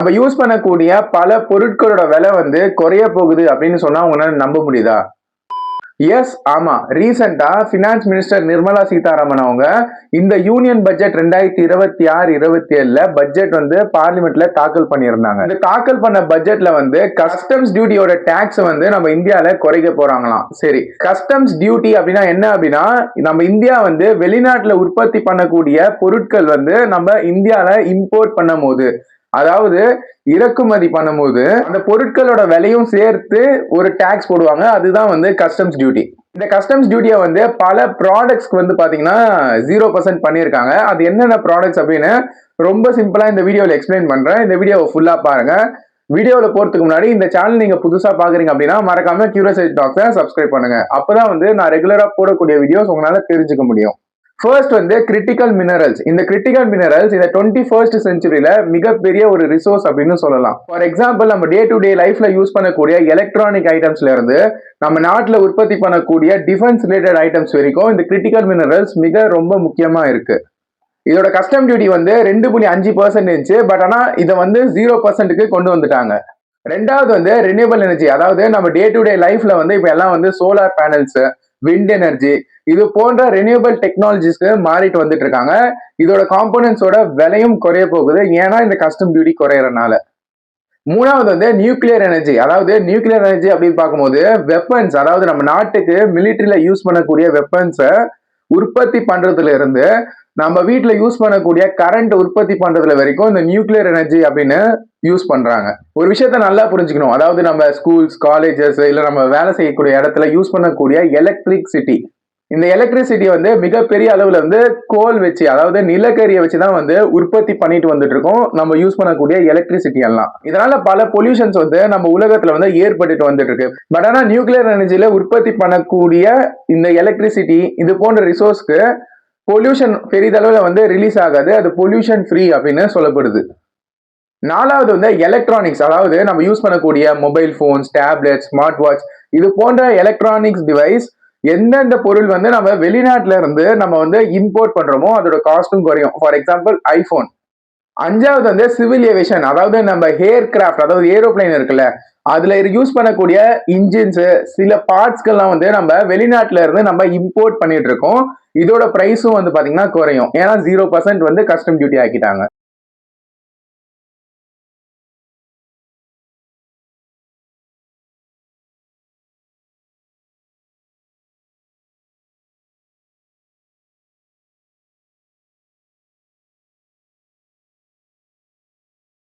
நம்ம யூஸ் பண்ணக்கூடிய பல பொருட்களோட விலை வந்து குறைய போகுது அப்படின்னு சொன்னா உங்களால நம்ப முடியுதா? எஸ், ஆமா. ரீசெண்டா ஃபினான்ஸ் மினிஸ்டர் நிர்மலா சீதாராமன் அவங்க இந்த யூனியன் பட்ஜெட் 2026-27ல பட்ஜெட் வந்து பார்லிமெண்ட்ல தாக்கல் பண்ணியிருந்தாங்க. இந்த தாக்கல் பண்ண பட்ஜெட்ல வந்து கஸ்டம்ஸ் டியூட்டியோட டாக்ஸ் வந்து நம்ம இந்தியால குறைக்க போறாங்களாம். சரி, கஸ்டம்ஸ் டியூட்டி அப்படின்னா என்ன அப்படின்னா, நம்ம இந்தியா வந்து வெளிநாட்டுல உற்பத்தி பண்ணக்கூடிய பொருட்கள் வந்து நம்ம இந்தியால இம்போர்ட் பண்ணும் போது, அதாவது இறக்குமதி பண்ணும்போது அந்த பொருட்களோட விலையும் சேர்த்து ஒரு டாக்ஸ் போடுவாங்க. அதுதான் வந்து கஸ்டம்ஸ் டியூட்டி. இந்த கஸ்டம்ஸ் டியூட்டியை வந்து பல ப்ராடக்ட்ஸ்க்கு வந்து பாத்தீங்கன்னா 0% பண்ணியிருக்காங்க. அது என்னென்ன ப்ராடக்ட்ஸ் அப்படின்னு ரொம்ப சிம்பிளா இந்த வீடியோவில் எக்ஸ்பிளைன் பண்றேன். இந்த வீடியோவை ஃபுல்லா பாருங்க. வீடியோவில் போறதுக்கு முன்னாடி இந்த சேனல் நீங்க புதுசா பாக்குறீங்க அப்படின்னா மறக்காம கியூரியாசிட்டி டாக்ஸை சப்ஸ்கிரைப் பண்ணுங்க. அப்பதான் வந்து நான் ரெகுலரா போடக்கூடிய வீடியோஸ் உங்களால தெரிஞ்சுக்க முடியும். ஃபர்ஸ்ட் வந்து கிரிட்டிக்கல் மினரல்ஸ். இந்த கிரிட்டிக்கல் மினரல்ஸ் இந்த 21st செஞ்சுரியில மிகப்பெரிய ஒரு ரிசோர்ஸ் அப்படின்னு சொல்லலாம். ஃபார் எக்ஸாம்பிள், நம்ம டே டு டே லைஃப்ல யூஸ் பண்ணக்கூடிய எலக்ட்ரானிக் ஐட்டம்ஸ்ல இருந்து நம்ம நாட்டில் உற்பத்தி பண்ணக்கூடிய டிஃபென்ஸ் ரிலேட்டட் ஐட்டம்ஸ் வரைக்கும் இந்த கிரிட்டிக்கல் மினரல்ஸ் மிக ரொம்ப முக்கியமா இருக்கு. இதோட கஸ்டம் டியூட்டி வந்து 2.5% இருந்துச்சு. பட் ஆனா இதை வந்து 0%க்கு கொண்டு வந்துட்டாங்க. ரெண்டாவது வந்து ரினியூவபிள் எனர்ஜி. அதாவது நம்ம டே டு டே லைஃப்ல வந்து இப்ப எல்லாம் வந்து சோலார் பேனல்ஸ், விண்ட் எனர்ஜி, இது போன்ற ரினியூவபிள் டெக்னாலஜிஸ்க்கு மாறிட்டு வந்துட்டு இருக்காங்க. இதோட காம்போனன்ட்ஸோட விலையும் குறைய போகுது. ஏன்னா இந்த கஸ்டம் டியூட்டி குறையறனால. மூணாவது வந்து நியூக்ளியர் எனர்ஜி. அதாவது நியூக்ளியர் எனர்ஜி அப்படின்னு பார்க்கும்போது வெப்பன்ஸ், அதாவது நம்ம நாட்டுக்கு மிலிட்டரியில யூஸ் பண்ணக்கூடிய வெப்பன்ஸை உற்பத்தி பண்றதுல இருந்து நம்ம வீட்டுல யூஸ் பண்ணக்கூடிய கரண்ட் உற்பத்தி பண்றதுல வரைக்கும் இந்த நியூக்ளியர் எனர்ஜி அப்படின்னு யூஸ் பண்றாங்க. ஒரு விஷயத்த நல்லா புரிஞ்சுக்கணும். அதாவது நம்ம ஸ்கூல்ஸ், காலேஜஸ், இல்ல நம்ம வேலை செய்யக்கூடிய இடத்துல யூஸ் பண்ணக்கூடிய எலக்ட்ரிசிட்டி, இந்த எலக்ட்ரிசிட்டி வந்து மிகப்பெரிய அளவுல வந்து கோல் வச்சு, அதாவது நிலக்கரியை வச்சுதான் வந்து உற்பத்தி பண்ணிட்டு வந்துட்டு இருக்கோம் நம்ம யூஸ் பண்ணக்கூடிய எலக்ட்ரிசிட்டி எல்லாம். இதனால பல பொல்யூஷன்ஸ் வந்து நம்ம உலகத்துல வந்து ஏற்பட்டு வந்துட்டு இருக்கு. பட் ஆனா நியூக்ளியர் எனர்ஜியில உற்பத்தி பண்ணக்கூடிய இந்த எலக்ட்ரிசிட்டி, இது போன்ற ரிசோர்ஸ்க்கு பொல்யூஷன் பெரிதளவுல வந்து ரிலீஸ் ஆகாது. அது பொல்யூஷன் ஃப்ரீ அப்படின்னு சொல்லப்படுது. நாலாவது வந்து எலக்ட்ரானிக்ஸ். அதாவது நம்ம யூஸ் பண்ணக்கூடிய mobile phones, tablet, smart watch, இது போன்ற எலக்ட்ரானிக்ஸ் டிவைஸ் எந்தெந்த பொருள் வந்து நம்ம வெளிநாட்டுல இருந்து நம்ம வந்து இம்போர்ட் பண்றோமோ அதோட காஸ்டும் குறையும். For example iPhone. அஞ்சாவது வந்து சிவில் ஏவியேஷன். அதாவது நம்ம ஏர் கிராஃப்ட், அதாவது ஏரோப்ளைன் இருக்குல்ல, அதுல யூஸ் பண்ணக்கூடிய இன்ஜின்ஸ், சில பார்ட்ஸ்கள்லாம் வந்து நம்ம வெளிநாட்டுல இருந்து நம்ம இம்போர்ட் பண்ணிட்டு இருக்கோம். இதோட பிரைஸும் வந்து பாத்தீங்கன்னா குறையும். ஏன்னா 0% வந்து கஸ்டம் டியூட்டி ஆக்கிட்டாங்க.